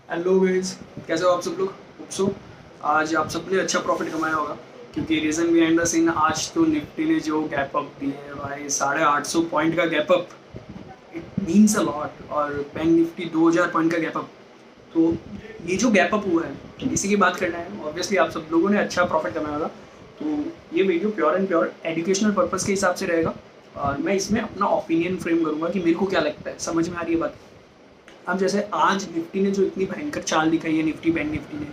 Hello guys, कैसे हो आप सब लोग। होप सो आज आप सबने अच्छा प्रॉफिट कमाया होगा, क्योंकि रीज़न बिहाइंड द सीन आज तो निफ्टी ने जो गैप अप दिया है भाई, 850 पॉइंट का gap up, it means a lot. और बैंक निफ्टी 2000 पॉइंट का गैप अप। तो ये जो गैप अप हुआ है इसी की बात करना है। ऑब्वियसली आप सब लोगों ने अच्छा प्रॉफिट कमाया होगा। तो ये video pure and pure educational purpose के हिसाब से रहेगा, और मैं इसमें अपना ओपिनियन फ्रेम करूँगा कि मेरे को क्या लगता है। समझ में आ रही है बात। अब जैसे आज निफ्टी ने जो इतनी भयंकर चाल दिखाई है, निफ्टी बैंक निफ्टी ने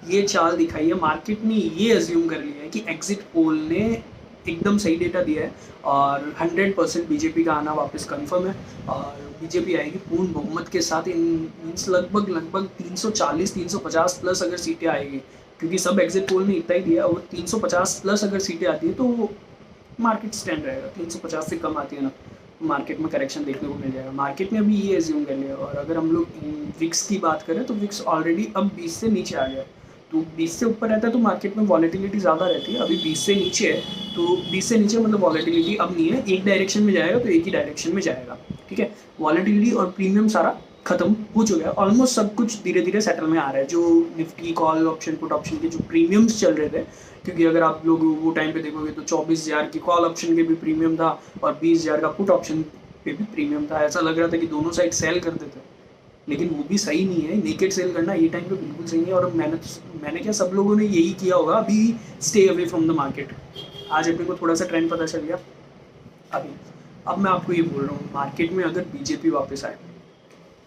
ये चाल दिखाई है, मार्केट ने ये अज्यूम कर लिया है कि एग्जिट पोल ने एकदम सही डेटा दिया है और 100% बीजेपी का आना वापस कंफर्म है। और बीजेपी आएगी पूर्ण बहुमत के साथ, इन मीन्स लगभग लगभग 340 350 प्लस अगर सीटें आएगी, क्योंकि सब एग्जिट पोल में इतना ही दिया। और 350 प्लस अगर सीटें आती है तो मार्केट स्टैंड रहेगा। 350 से कम आती है ना, मार्केट में करेक्शन देखने को मिल जाएगा। मार्केट ने अभी ये एज्यूम कर लिया। और अगर हम लोग विक्स की बात करें तो विक्स ऑलरेडी अब 20 से नीचे आ गया। तो 20 से ऊपर रहता है तो मार्केट में वॉलेटिलिटी ज़्यादा रहती है। अभी 20 से नीचे है, तो 20 से नीचे मतलब वॉलेटिलिटी अब नहीं है। एक डायरेक्शन में जाएगा तो एक ही डायरेक्शन में जाएगा, ठीक है। वॉलेटिलिटी और प्रीमियम सारा खत्म हो चुका है। ऑलमोस्ट सब कुछ धीरे धीरे सेटल में आ रहा है। जो Nifty call option put option के जो प्रीमियम्स चल रहे थे, क्योंकि अगर आप लोग वो टाइम पे देखोगे तो 24,000 की कॉल ऑप्शन के भी प्रीमियम था और 20,000 का पुट ऑप्शन पे भी प्रीमियम था। ऐसा लग रहा था कि दोनों साइड सेल कर देते, लेकिन वो भी सही नहीं है। नेकेड सेल करना ये टाइम पे बिल्कुल सही नहीं है। और मैंने क्या, सब लोगों ने यही किया होगा। अभी stay away from the market. आज अपने को थोड़ा सा ट्रेंड पता चल गया अभी। अब मैं आपको ये बोल रहा हूँ, मार्केट में अगर बीजेपी वापस आए,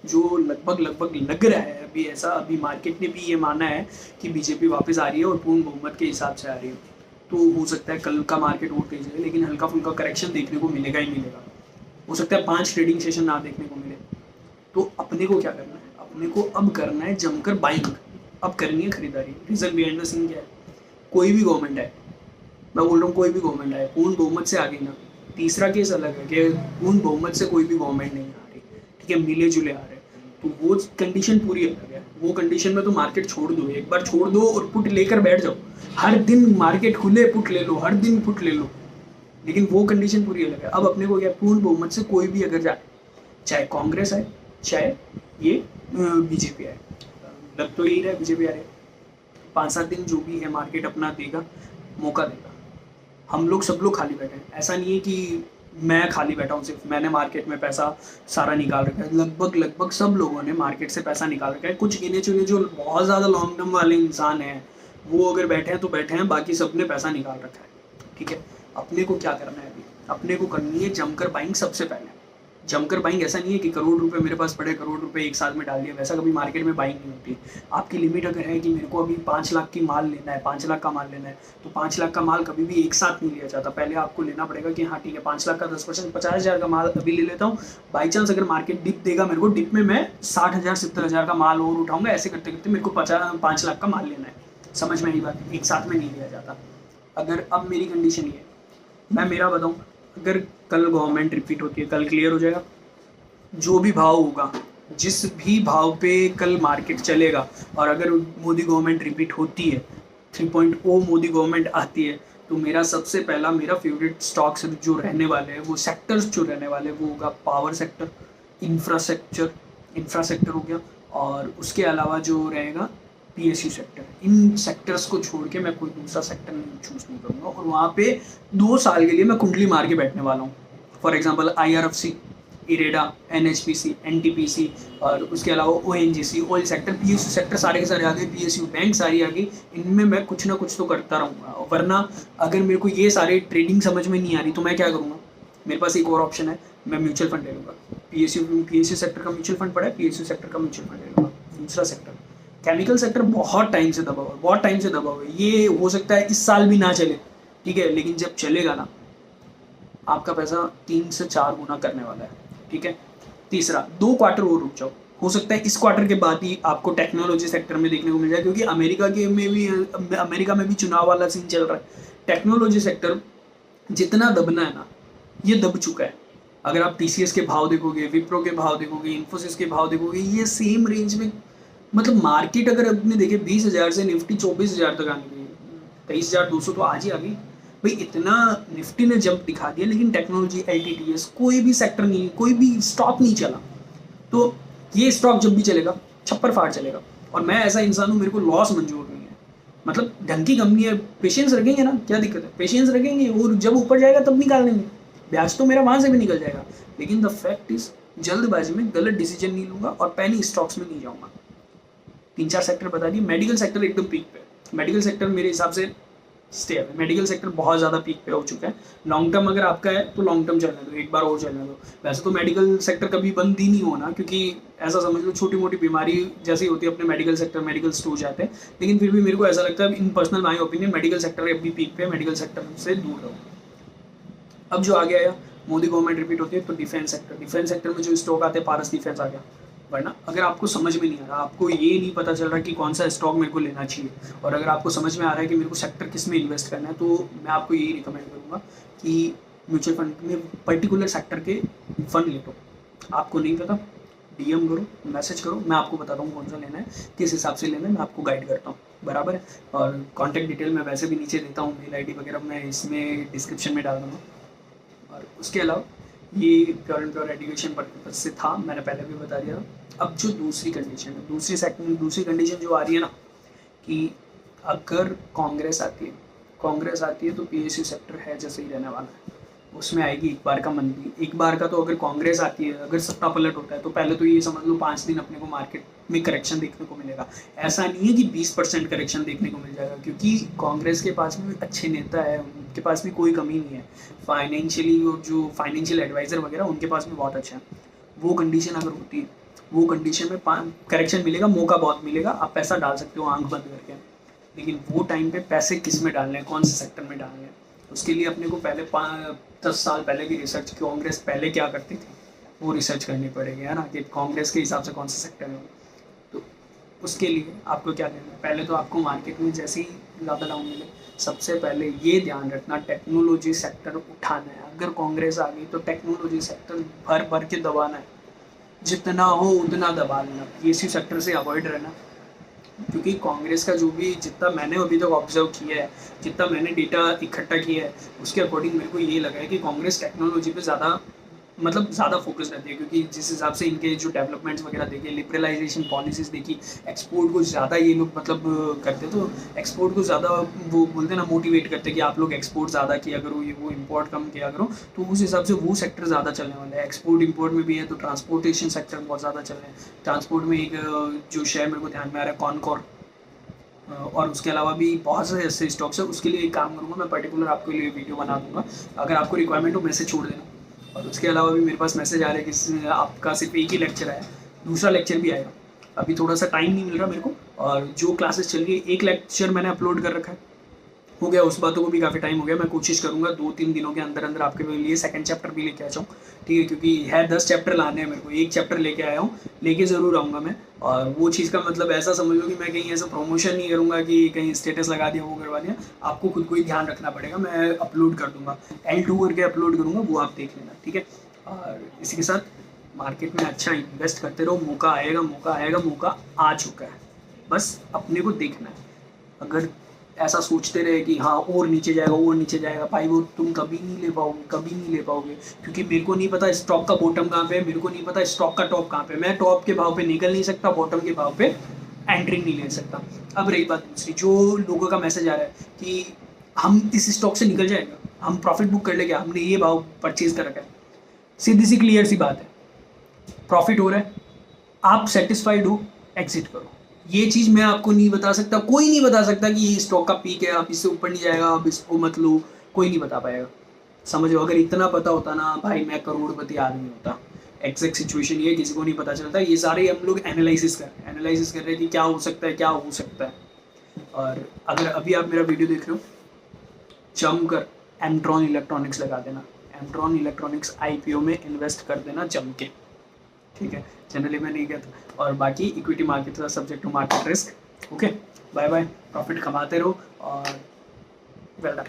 जो लगभग लगभग लग रहा है अभी ऐसा, अभी मार्केट ने भी ये माना है कि बीजेपी वापस आ रही है और पूर्ण बहुमत के हिसाब से आ रही है। तो हो सकता है कल का मार्केट वोट तेज है, लेकिन हल्का फुल्का करेक्शन देखने को मिलेगा ही मिलेगा। हो सकता है 5 ट्रेडिंग सेशन ना देखने को मिले। तो अपने को क्या करना है, अपने को अब करना है जमकर बाइंग। अब करनी है खरीदारी। रीजन बिहाइंड द सीन क्या है, कोई भी गवर्नमेंट है, मैं बोल रहा हूँ कोई भी गवर्नमेंट आए, पूर्ण बहुमत से आ गई ना। तीसरा केस अलग है कि पूर्ण बहुमत से कोई भी गवर्नमेंट नहीं आ रही, ठीक है, मिले जुले आ रहे, तो वो कंडीशन पूरी अलग है। वो कंडीशन में तो मार्केट छोड़ दो, एक बार छोड़ दो और पुट लेकर बैठ जाओ। हर दिन मार्केट खुले पुट ले लो, हर दिन पुट ले लो, लेकिन वो कंडीशन पूरी अलग है। अब अपने को क्या, पूर्ण बहुमत से कोई भी अगर जाए, चाहे कांग्रेस आए चाहे ये बीजेपी आए, लग तो यही रहा है बीजेपी आ रही है। 5-7 दिन जो भी है मार्केट अपना देगा, मौका देगा। हम लोग सब लोग खाली बैठे हैं। ऐसा नहीं है कि मैं खाली बैठा हूँ, सिर्फ मैंने मार्केट में पैसा सारा निकाल रखा है। लगभग लगभग सब लोगों ने मार्केट से पैसा निकाल रखा है। कुछ गिने चुने जो बहुत ज़्यादा लॉन्ग टर्म वाले इंसान हैं, वो अगर बैठे हैं तो बैठे हैं, बाकी सब ने पैसा निकाल रखा है, ठीक है। अपने को क्या करना है अभी, अपने को करनी है जमकर बाइंग। सबसे पहले जमकर बाइंग ऐसा नहीं है कि करोड़ रुपए मेरे पास पड़े, करोड़ रुपए एक साथ में डाल दिया, वैसा कभी मार्केट में बाइंग नहीं होती। आपकी लिमिट अगर है कि मेरे को अभी 5 लाख की माल लेना है, 5 लाख का माल लेना है, तो 5 लाख का माल कभी भी एक साथ नहीं लिया जाता। पहले आपको लेना पड़ेगा कि हाँ ठीक है, 5 लाख का 10%, 50,000 का माल अभी ले लेता हूँ। बाई चांस अगर मार्केट डिप देगा मेरे को, डिप में मैं 60,000 70,000 का माल और उठाऊंगा। ऐसे करते करते मेरे को 5 लाख का माल लेना है। समझ में आई बात, एक साथ में नहीं लिया जाता। अगर अब मेरी कंडीशन ये है, मैं मेरा बताऊँ, अगर कल गवर्नमेंट रिपीट होती है, कल क्लियर हो जाएगा। जो भी भाव होगा, जिस भी भाव पे कल मार्केट चलेगा, और अगर मोदी गवर्नमेंट रिपीट होती है, 3.0 मोदी गवर्नमेंट आती है, तो मेरा सबसे पहला, मेरा फेवरेट स्टॉक्स जो रहने वाले हैं, वो सेक्टर्स जो रहने वाले हैं, वो होगा पावर सेक्टर, इंफ्रास्ट्रक्चर हो गया, और उसके अलावा जो रहेगा पीएसयू सेक्टर। इन सेक्टर्स को छोड़ के मैं कोई दूसरा सेक्टर नहीं चूज नहीं करूँगा। और वहाँ पे 2 साल के लिए मैं कुंडली मार के बैठने वाला हूँ। For example IRFC, IREDA, NHPC, NTPC, और उसके अलावा ONGC, oil sector, PSU sector सारे के सारे आ गए, PSU बैंक सारी आ गई। इनमें मैं कुछ ना कुछ तो करता रहूँगा। वरना अगर मेरे को ये सारे ट्रेडिंग समझ में नहीं आ रही तो मैं क्या करूँगा, मेरे पास एक और ऑप्शन है, मैं म्यूचुअल फंड ले लूँगा। PSU सेक्टर का म्यूचुअल फंड पड़ा है, PSU सेक्टर का म्यूचुअल फंड ले लूँगा। दूसरा सेक्टर, केमिकल सेक्टर, बहुत टाइम से दबा हुआ है, बहुत टाइम से दबा हुआ है। ये हो सकता है इस साल भी ना चले, ठीक है, लेकिन जब चलेगा ना, आपका पैसा 3 से 4 गुना करने वाला है, ठीक है। तीसरा, 2 क्वार्टर और रुक जाओ, हो सकता है इस क्वार्टर के बाद ही आपको टेक्नोलॉजी सेक्टर में देखने को मिल जाए, क्योंकि अमेरिका में भी चुनाव वाला सीन चल रहा है। टेक्नोलॉजी सेक्टर जितना दबना है ना, ये दब चुका है। अगर आप TCS के भाव देखोगे, विप्रो के भाव देखोगे, इन्फोसिस के भाव देखोगे, ये सेम रेंज में, मतलब मार्केट अगर अपने देखे 20,000 से निफ्टी 24,000 तक आने गई, 23,200 तो आज ही आ गई भाई। इतना निफ्टी ने जंप दिखा दिया, लेकिन टेक्नोलॉजी, LTTS, कोई भी सेक्टर नहीं, कोई भी स्टॉक नहीं चला। तो ये स्टॉक जब भी चलेगा छप्पर फाड़ चलेगा। और मैं ऐसा इंसान हूँ, मेरे को लॉस मंजूर नहीं है। मतलब ढंग की कंपनी है, पेशेंस रखेंगे ना, क्या दिक्कत है, पेशेंस रखेंगे और जब ऊपर जाएगा तब निकाल लेंगे। ब्याज तो मेरा वहां से भी निकल जाएगा, लेकिन द फैक्ट इज जल्दबाजी में गलत डिसीजन नहीं लूंगा और पहले स्टॉक्स में नहीं जाऊंगा। 3-4 सेक्टर बता दिए। मेडिकल सेक्टर एकदम पीक पे, मेडिकल सेक्टर मेरे हिसाब से स्टे है। मेडिकल सेक्टर बहुत ज़्यादा पीक पे हो चुका है। लॉन्ग टर्म अगर आपका है तो लॉन्ग टर्म चलने दो, एक बार और चलने दो। वैसे तो मेडिकल सेक्टर कभी बंद ही नहीं होना, क्योंकि ऐसा समझ लो छोटी मोटी बीमारी जैसी होती है अपने मेडिकल सेक्टर, मेडिकल स्टोर जाते हैं। लेकिन फिर भी मेरे को ऐसा लगता है, in personal my opinion, medical sector अभी पीक पे, मेडिकल सेक्टर से दूर रहो। अब जो आगे आया, मोदी गवर्नमेंट रिपीट होती है तो डिफेंस सेक्टर, डिफेंस सेक्टर में जो स्टॉक आते हैं, पारस डिफेंस आ गया। वरना अगर आपको समझ में नहीं आ रहा, आपको ये नहीं पता चल रहा कि कौन सा स्टॉक मेरे को लेना चाहिए, और अगर आपको समझ में आ रहा है कि मेरे को सेक्टर किस में इन्वेस्ट करना है, तो मैं आपको यही रिकमेंड करूँगा कि म्यूचुअल फंड में पर्टिकुलर सेक्टर के फंड ले लो। आपको नहीं पता, डीएम करो, मैसेज करो, मैं आपको बताता हूँ कौन सा लेना है, किस हिसाब से लेना है, मैं आपको गाइड करता हूँ, बराबर है। और कॉन्टैक्ट डिटेल मैं वैसे भी नीचे देता हूँ, मेल आईडी वगैरह मैं इसमें डिस्क्रिप्शन में डाल दूँगा। और उसके अलावा ये pure and pure education purpose से था, मैंने पहले भी बता दिया था। अब जो दूसरी कंडीशन है, दूसरी कंडीशन जो आ रही है ना, कि अगर कांग्रेस आती है तो पीएसयू सेक्टर है जैसे ही रहने वाला है। उसमें आएगी एक बार का मंदी, एक बार का। तो अगर कांग्रेस आती है, अगर सत्ता पलट होता है, तो पहले तो ये समझ लो 5 दिन अपने को मार्केट में करेक्शन देखने को मिलेगा। ऐसा नहीं है कि 20% करेक्शन देखने को मिल जाएगा, क्योंकि कांग्रेस के पास भी अच्छे नेता है, उनके पास भी कोई कमी नहीं है फाइनेंशियली, और जो फाइनेंशियल एडवाइज़र वगैरह उनके पास भी बहुत अच्छा है। वो कंडीशन अगर होती है, वो कंडीशन में करेक्शन मिलेगा, मौका बहुत मिलेगा, आप पैसा डाल सकते हो आंख बंद करके। लेकिन वो टाइम पे पैसे किस में डालने हैं, कौन से सेक्टर में डालने हैं, उसके लिए अपने को पहले 10 साल पहले की रिसर्च, कांग्रेस पहले क्या करती थी वो रिसर्च करनी पड़ेगी, है ना, कि कांग्रेस के हिसाब से कौन सा सेक्टर है। तो उसके लिए आपको क्या करना है, पहले तो आपको मार्केट में जैसे ही ज़्यादा डाउन मिले, सबसे पहले ये ध्यान रखना टेक्नोलॉजी सेक्टर उठाना है। अगर कांग्रेस आ गई तो टेक्नोलॉजी सेक्टर भर भर के दबाना है, जितना हो उतना दबा लेना, पीएसयू सेक्टर से अवॉइड रहना। क्योंकि कांग्रेस का जो भी, जितना मैंने अभी तक ऑब्जर्व किया है, जितना मैंने डेटा इकट्ठा किया है, उसके अकॉर्डिंग मेरे को ये लगा है कि कांग्रेस टेक्नोलॉजी पे ज़्यादा ज़्यादा फोकस रहती है। क्योंकि जिस हिसाब से इनके जो डेवलपमेंट्स वगैरह देखे, लिबरलाइजेशन पॉलिसीज़ देखी, एक्सपोर्ट को ज़्यादा ये लोग करते, तो एक्सपोर्ट को ज़्यादा वो बोलते ना, मोटिवेट करते कि आप लोग एक्सपोर्ट ज़्यादा किया करो, ये वो इम्पोर्ट कम किया करो। तो उस हिसाब से वो सेक्टर ज़्यादा चलने वाला है। एक्सपोर्ट इम्पोर्ट में भी है तो ट्रांसपोर्टेशन सेक्टर बहुत ज़्यादा चल रहे हैं। ट्रांसपोर्ट में एक जो शेयर मेरे को ध्यान में आ रहा है, कॉनकॉर, और उसके अलावा भी बहुत सारे ऐसे स्टॉक्स है। उसके लिए एक काम करूँगा, मैं पर्टिकुलर आपके लिए वीडियो बना दूंगा, अगर आपको रिक्वायरमेंट हो मैसेज छोड़ देना। और उसके अलावा भी मेरे पास मैसेज आ रहा है कि आपका सिर्फ एक ही लेक्चर आया, दूसरा लेक्चर भी आएगा। अभी थोड़ा सा टाइम नहीं मिल रहा मेरे को, और जो क्लासेस चल रही है, एक लेक्चर मैंने अपलोड कर रखा है, हो गया उस बातों को भी काफ़ी टाइम हो गया। मैं कोशिश करूँगा 2-3 दिनों के अंदर अंदर आपके लिए सेकंड चैप्टर भी लेके आ जाऊँ, ठीक है, क्योंकि है 10 चैप्टर लाने हैं मेरे को, एक चैप्टर लेके आया हूँ, लेके ज़रूर आऊँगा मैं। और वो चीज़ का मतलब ऐसा समझ लो कि मैं कहीं ऐसा प्रमोशन नहीं करूँगा कि कहीं स्टेटस लगा दिया, वो करवा दिया। आपको खुद को ही ध्यान रखना पड़ेगा, मैं अपलोड कर दूँगा, L2 करके अपलोड करूँगा, वो आप देख लेना, ठीक है। और इसी के साथ मार्केट में अच्छा इन्वेस्ट करते रहो, मौका आएगा, मौका आ चुका है, बस अपने को देखना है। अगर ऐसा सोचते रहे कि हाँ और नीचे जाएगा, भाई वो तुम कभी नहीं ले पाओगे, क्योंकि मेरे को नहीं पता स्टॉक का बॉटम कहाँ पे है, मेरे को नहीं पता स्टॉक का टॉप कहाँ पे। मैं टॉप के भाव पे निकल नहीं सकता, बॉटम के भाव पे एंट्री नहीं ले सकता। अब रही बात दूसरी, जो लोगों का मैसेज आ रहा है कि हम इस स्टॉक से निकल जाएगा, हम प्रॉफिट बुक कर लेंगे, हमने ये भाव परचेज कर रखा है। सीधी सी क्लियर सी बात है, प्रॉफिट हो रहा है, आप सेटिस्फाइड हो, एग्जिट करो। ये चीज़ मैं आपको नहीं बता सकता, कोई नहीं बता सकता कि ये स्टॉक का पीक है, आप इससे ऊपर नहीं जाएगा, आप इसको मत लो, कोई नहीं बता पाएगा, समझो। अगर इतना पता होता ना भाई, मैं करोड़पति आदमी होता। एग्जैक्ट सिचुएशन ये किसी को नहीं पता चलता, ये सारे हम लोग एनालिसिस कर रहे हैं कि क्या हो सकता है। और अगर अभी आप मेरा वीडियो देख रहे हो, जमकर एमट्रॉन इलेक्ट्रॉनिक्स लगा देना, एमट्रॉन इलेक्ट्रॉनिक्स IPO में इन्वेस्ट कर देना जम के, ठीक है। जनरली मैं नहीं कहता। और बाकी इक्विटी मार्केट का subject to market risk. Okay, bye bye, profit कमाते रहो और वेल डन।